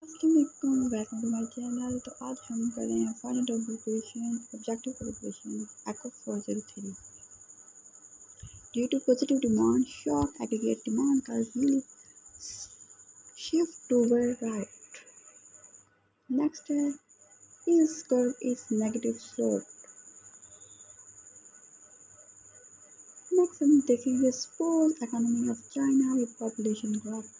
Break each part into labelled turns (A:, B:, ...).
A: अस्सलाम welcome to my channel. तो आज हम कर रहे हैं final term preparation objective preparation ECO 403। Due to positive demand shock, aggregate demand curve will shift toward right. Next is curve is negative slope. Next हम देखेंगे suppose economy of China with population growth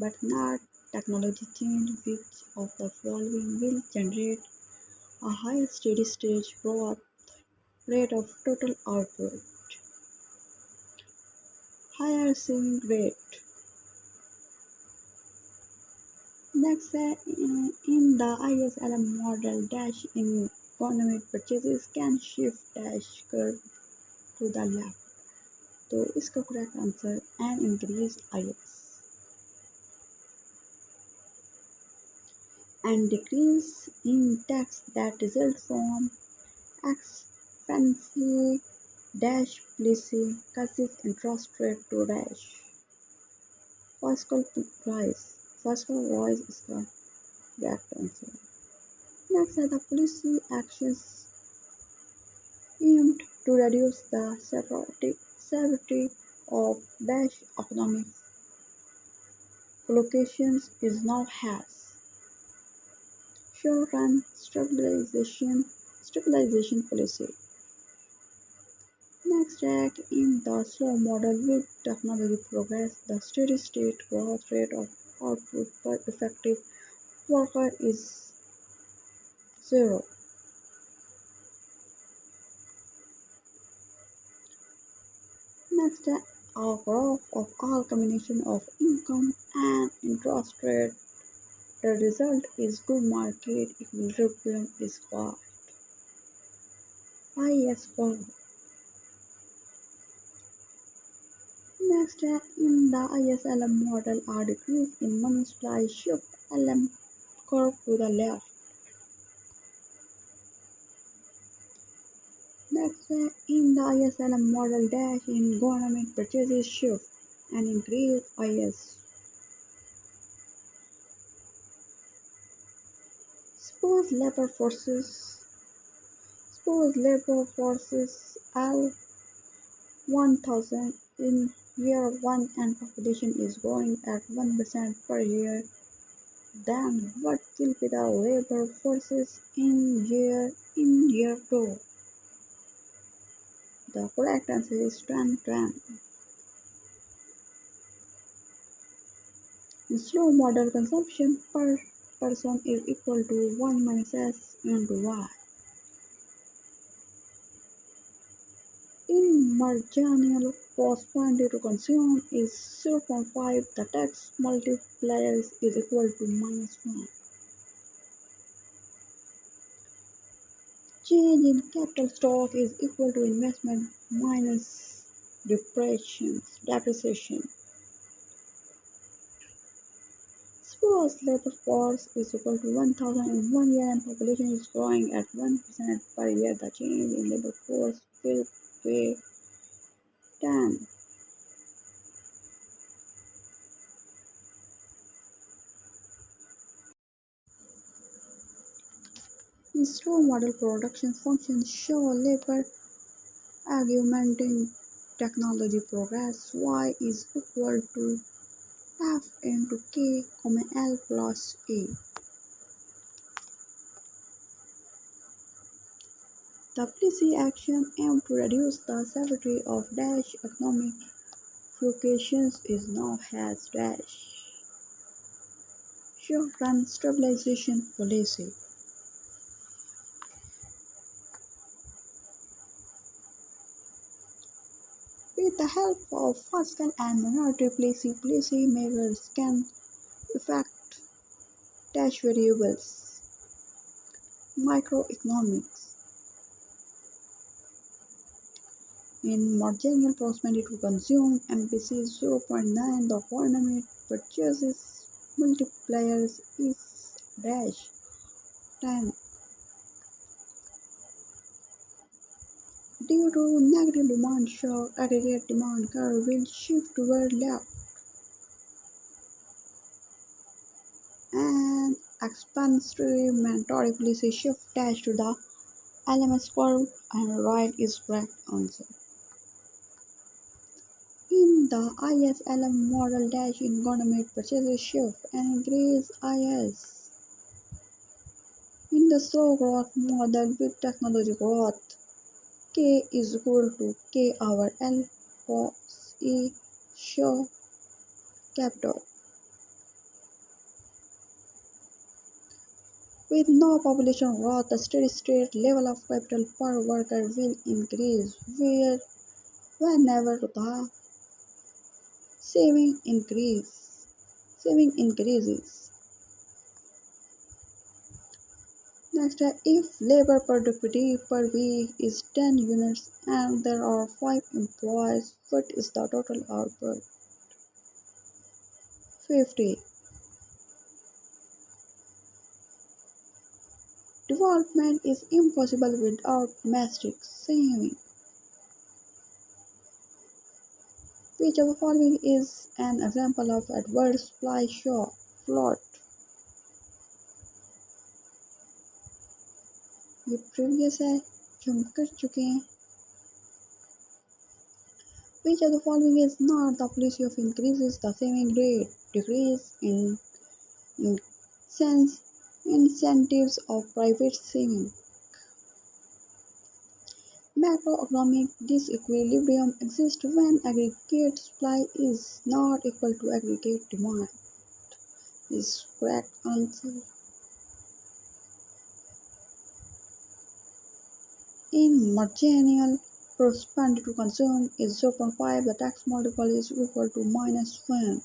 A: but not technology change, which of the following will generate a higher steady state growth rate of total output, higher saving rate. Next, in the ISLM model, dash in government purchases can shift dash curve to the left. तो इसका correct answer and increase IS and decrease in tax that result from expensive dash policy causes interest rate to dash fiscal rise. Fiscal rise is the correct answer. Next are the policy actions aimed to reduce the severity of dash economic fluctuations is now has short-run stabilization policy. Next track in the slow model with technology progress, the steady state growth rate of output per effective worker is 0. Next, a graph of all combination of income and interest rate. The result is good market equilibrium is what? IS curve. Next, in the ISLM model, a decrease in money supply shift LM curve to the left. Next, in the ISLM model, dash in government purchases shift and increase IS. Suppose labor forces L 1000 in year 1 and population is growing at 1% per year, then what will be the labor forces in year 2? The correct answer is 10. In slow model, consumption per person is equal to 1 minus S into Y. In marginal corresponding to consume is 0.5, the tax multiplier is equal to -1. Change in capital stock is equal to investment minus depreciation. Suppose labor force is equal to 1000 in 1 year and population is growing at 1% per year. The change in labor force will be 10. In slow model production functions show labor augmenting technology progress. Y is equal to F into K, L plus A. The policy action aimed to reduce the severity of dash economic fluctuations is now has dash short-run stabilization policy. With the help of fiscal and monetary policy measures can affect dash variables. Microeconomics. In marginal prosperity to consume, MPC 0.9, the government purchases multipliers is dash 10. Due to negative demand shock, aggregate demand curve will shift toward left. An explanatory policy shift dash to the LMS curve and right is correct answer. In the ISLM model dash in government purchases shift and increase IS. In the slow growth model with technology growth, K is equal to K over L cross E show capital. With no population growth, the steady-state level of capital per worker will increase whenever the saving increases. Next, if labor productivity per week is 10 units and there are 5 employees, what is the total output? 50. Development is impossible without domestic saving. Which of the following is an example of adverse supply shock float? ये previous है जो हम कर चुके हैं. Which of the following is not the policy of increases the saving rate, decrease in incentives of private saving? Macroeconomic disequilibrium exists when aggregate supply is not equal to aggregate demand. Is correct answer. In marginal propensity to consume is 0.5, the tax multiple is equal to -1.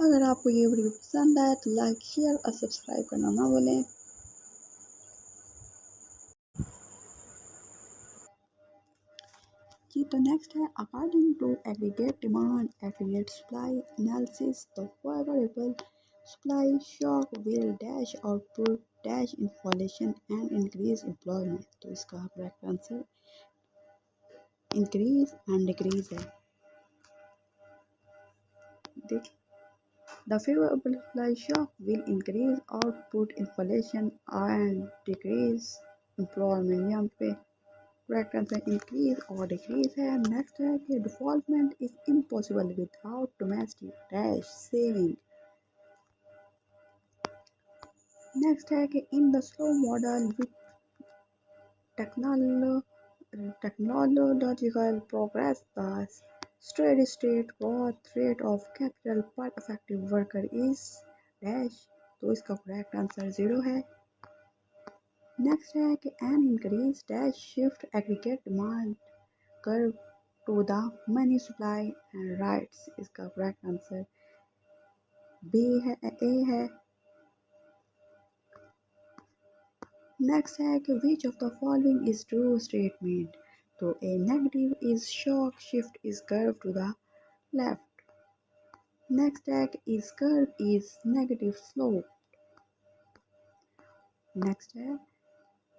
A: अगर आपको ये video पसंद आए तो like share और subscribe करना ना भूलें. जी तो नेक्स्ट है according to aggregate demand aggregate supply analysis the favorable supply shock will dash output dash inflation and increase employment. तो इसका correct answer increase and decrease है. देख The favorable supply shock will increase output inflation and decrease employment. यहाँ पे correct answer increase और decrease है. Next है कि development is impossible without domestic dash saving. Next है कि in the slow model with technological progress the steady state growth rate of capital per effective worker is dash. तो इसका correct answer 0 है. Next है कि an increase dash shift aggregate demand curve to the money supply and rights. इसका correct answer B है A है. Next है कि which of the following is true statement. तो a negative is shock shift is curve to the left. Next है कि is curve is negative slope. Next है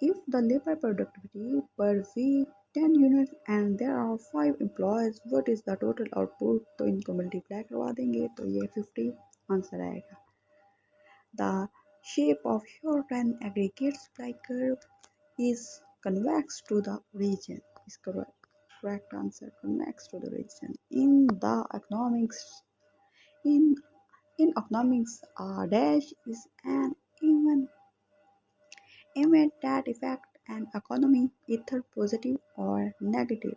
A: if the labor productivity per week 10 units and there are 5 employees, what is the total output? तो इनको multiply करवा देंगे तो ये 50 answer आएगा. The shape of short-run aggregate supply curve is convex to the region. Is correct answer convex to the region. In economics, a dash is an event that affect an economy either positive or negative.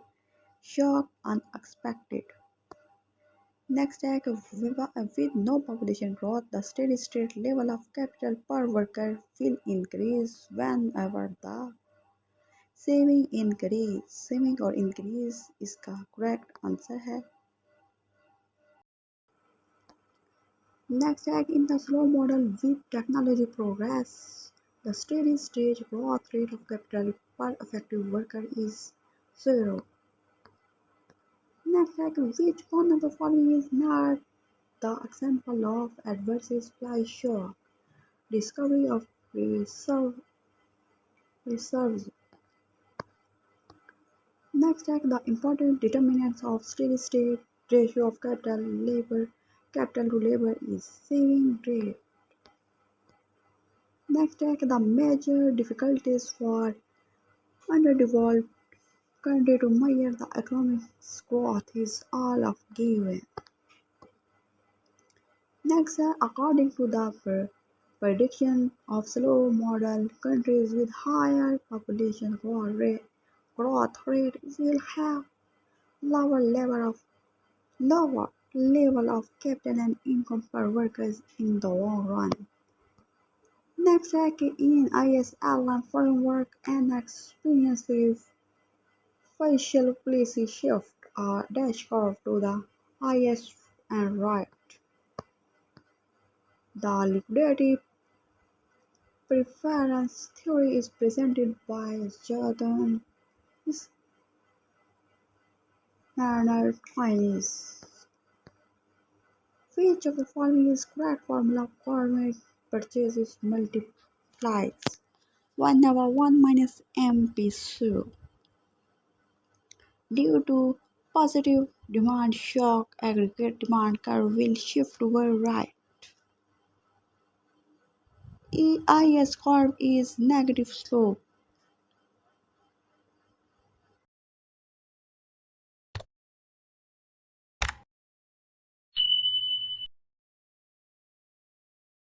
A: Shock unexpected. Next है कि with no population growth, the steady state level of capital per worker will increase whenever the saving or increase इसका correct answer है. Next है in the slow model with technology progress, the steady state growth rate of capital per effective worker is 0. Next है which one of the following is not the example of adverse supply shock? Discovery of reserves. Next, the important determinants of steady state ratio of capital to labor is saving rate. Next, the major difficulties for underdeveloped country to measure the economic growth is all of given. Next, according to the prediction of slow model, countries with higher population growth rate will have lower level of capital and income per workers in the long run. Next, in ISLM framework and experienced facial policy shift a dash curve to the highest and right. The liquidity preference theory is presented by Jordan Manor Chinese. Which of the following is correct formula of government purchases multiplies 1/1 minus MPSU. Due to positive demand shock, aggregate demand curve will shift toward right. EIS curve is negative slope.